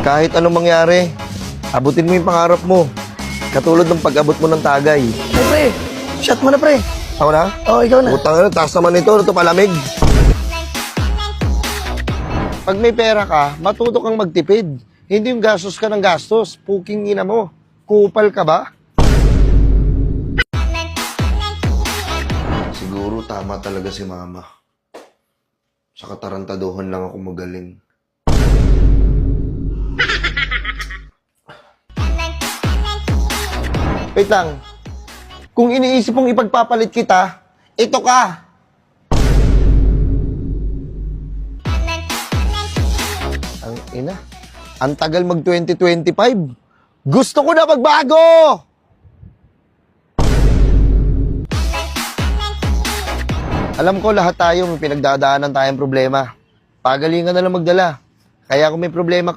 Kahit anong mangyari, abutin mo yung pangarap mo. Katulad ng pag-abot mo ng Tagay. Ay, pre. Shot mo na, pre. Ako na? Oo, ikaw na. Utang na, taas naman ito palamig. Pag may pera ka, matuto kang magtipid. Hindi yung gastos ka ng gastos. Puking ina mo. Kupal ka ba? Siguro tama talaga si mama. Sa katarantaduhan lang ako magaling. Wait lang. Kung iniisip mong ipagpapalit kita, ito ka. Ang ina. Ang tagal mag 2025. Gusto ko na magbago! Alam ko lahat tayo may pinagdadaanan tayong problema. Pagalingan na lang magdala. Kaya kung may problema